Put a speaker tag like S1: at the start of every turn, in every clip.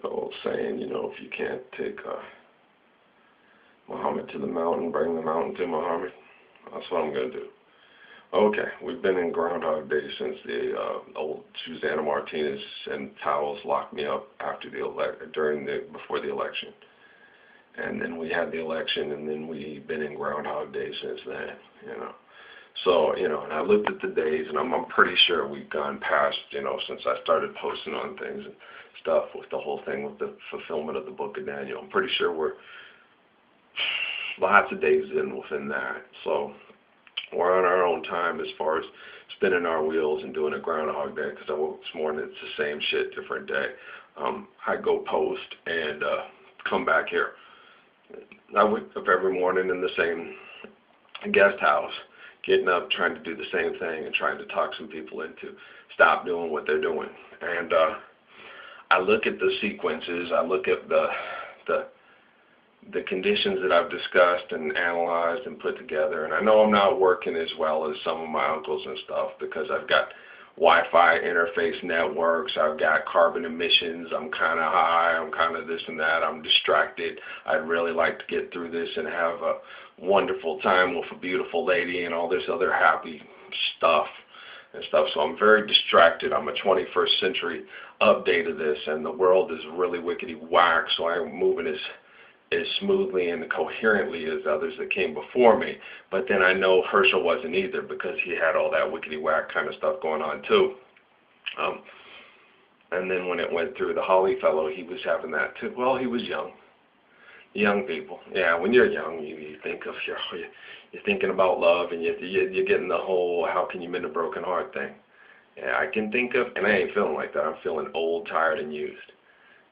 S1: old saying, if you can't take Muhammad to the mountain, bring the mountain to Muhammad. That's what I'm going to do. Okay, we've been in Groundhog Day since the old Susanna Martinez and Powell's locked me up after before the election. And then we had the election, and then we've been in Groundhog Day since then, So, and I looked at the days, and I'm pretty sure we've gone past, since I started posting on things and stuff with the whole thing with the fulfillment of the book of Daniel. I'm pretty sure we're lots of days in within that. So we're on our own time as far as spinning our wheels and doing a Groundhog Day, because I woke this morning, it's the same shit, different day. I go post and come back here. I wake up every morning in the same guest house, getting up, trying to do the same thing and trying to talk some people into stop doing what they're doing. And I look at the sequences, I look at the conditions that I've discussed and analyzed and put together, and I know I'm not working as well as some of my uncles and stuff because I've got Wi-Fi interface networks, I've got carbon emissions, I'm kind of high, I'm kind of this and that, I'm distracted. I'd really like to get through this and have a wonderful time with a beautiful lady and all this other happy stuff and stuff. So I'm very distracted. I'm a 21st century update of this, and the world is really wickety whack, so I'm moving as smoothly and coherently as others that came before me. But then I know Herschel wasn't either, because he had all that wickety whack kind of stuff going on too. And then when it went through the Holly fellow, he was having that too. Well, he was young. Young people. Yeah, when you're young, you think of you're thinking about love, and you're getting the whole how can you mend a broken heart thing. Yeah, I can think of, and I ain't feeling like that. I'm feeling old, tired, and used.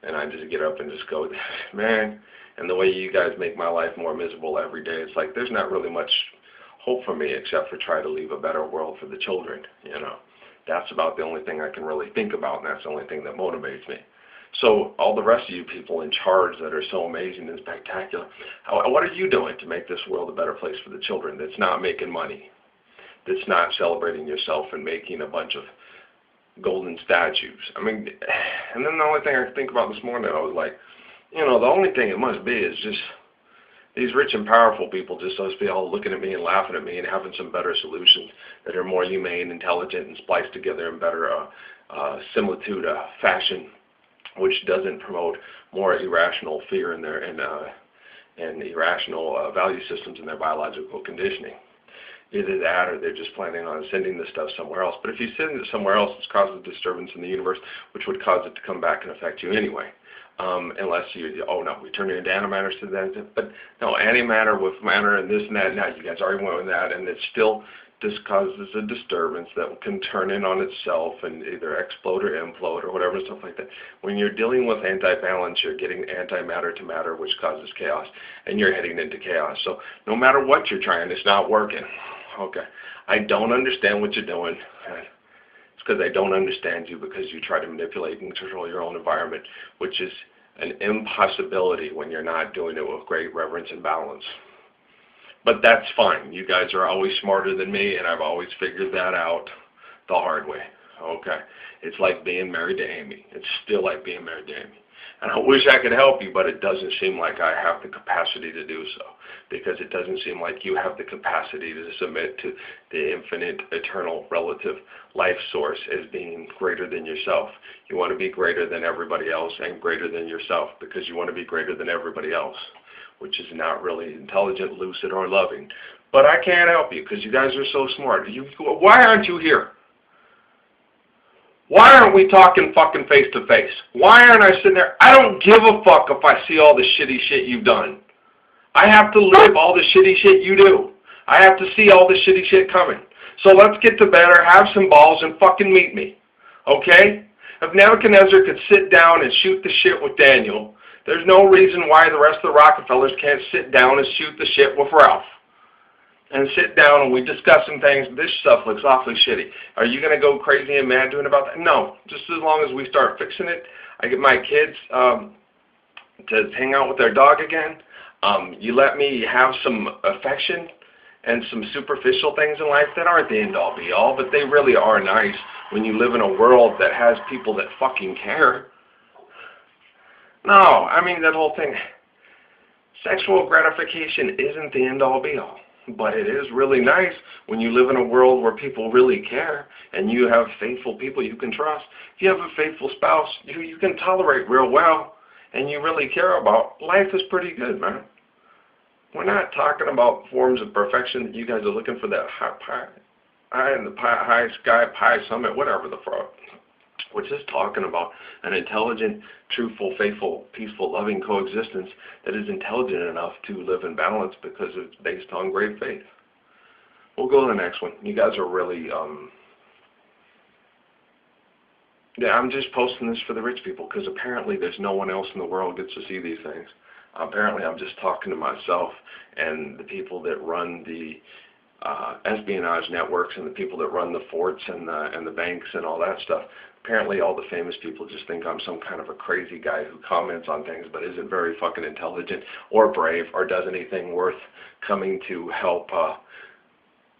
S1: And I just get up and just go, man. And the way you guys make my life more miserable every day, it's like there's not really much hope for me except for try to leave a better world for the children, That's about the only thing I can really think about, and that's the only thing that motivates me. So all the rest of you people in charge that are so amazing and spectacular, what are you doing to make this world a better place for the children that's not making money, that's not celebrating yourself and making a bunch of golden statues? I mean, and then the only thing I could think about this morning, I was like, the only thing it must be is just these rich and powerful people just supposed to be all looking at me and laughing at me and having some better solutions that are more humane, intelligent, and spliced together in better similitude fashion, which doesn't promote more irrational fear in their and irrational value systems in their biological conditioning. Either that, or they're just planning on sending this stuff somewhere else. But if you send it somewhere else, it's causing disturbance in the universe, which would cause it to come back and affect you anyway. Unless we turn it into antimatter to that. But no, antimatter with matter and this and that. Now you guys already went with that, and it still just causes a disturbance that can turn in on itself and either explode or implode or whatever, stuff like that. When you're dealing with anti-balance, you're getting antimatter to matter, which causes chaos, and you're heading into chaos. So no matter what you're trying, it's not working. Okay, I don't understand what you're doing. It's because I don't understand you, because you try to manipulate and control your own environment, which is an impossibility when you're not doing it with great reverence and balance. But that's fine. You guys are always smarter than me, and I've always figured that out the hard way. Okay, it's like being married to Amy. It's still like being married to Amy. And I wish I could help you, but it doesn't seem like I have the capacity to do so, because it doesn't seem like you have the capacity to submit to the infinite, eternal, relative life source as being greater than yourself. You want to be greater than everybody else and greater than yourself, because you want to be greater than everybody else, which is not really intelligent, lucid, or loving. But I can't help you, because you guys are so smart. Why aren't you here? Why aren't we talking fucking face to face? Why aren't I sitting there? I don't give a fuck if I see all the shitty shit you've done. I have to live all the shitty shit you do. I have to see all the shitty shit coming. So let's get to bed or have some balls and fucking meet me. Okay? If Nebuchadnezzar could sit down and shoot the shit with Daniel, there's no reason why the rest of the Rockefellers can't sit down and shoot the shit with Ralph. And sit down and we discuss some things. This stuff looks awfully shitty. Are you going to go crazy and mad doing about that? No. Just as long as we start fixing it. I get my kids to hang out with their dog again. You let me have some affection and some superficial things in life that aren't the end-all be-all, but they really are nice when you live in a world that has people that fucking care. No, I mean that whole thing. Sexual gratification isn't the end-all be-all, but it is really nice when you live in a world where people really care and you have faithful people you can trust. If you have a faithful spouse you can tolerate real well and you really care about, life is pretty good, man. We're not talking about forms of perfection that you guys are looking for, that high in the high sky pie summit, whatever the fuck. We're just talking about an intelligent, truthful, faithful, peaceful, loving coexistence that is intelligent enough to live in balance because it's based on great faith. We'll go to the next one. You guys are really, yeah, I'm just posting this for the rich people because apparently there's no one else in the world gets to see these things. Apparently I'm just talking to myself and the people that run the espionage networks and the people that run the forts and the banks and all that stuff. Apparently all the famous people just think I'm some kind of a crazy guy who comments on things but isn't very fucking intelligent or brave or does anything worth coming to help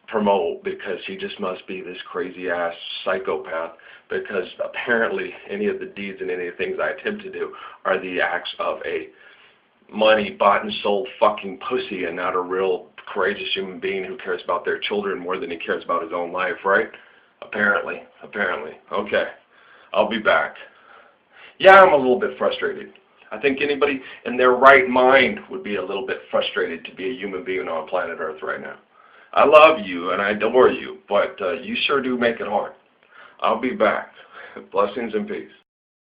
S1: promote, because he just must be this crazy ass psychopath, because apparently any of the deeds and any of the things I attempt to do are the acts of a money bought and sold fucking pussy and not a real courageous human being who cares about their children more than he cares about his own life, right? Apparently. Okay. I'll be back. Yeah, I'm a little bit frustrated. I think anybody in their right mind would be a little bit frustrated to be a human being on planet Earth right now. I love you and I adore you, but you sure do make it hard. I'll be back. Blessings and peace.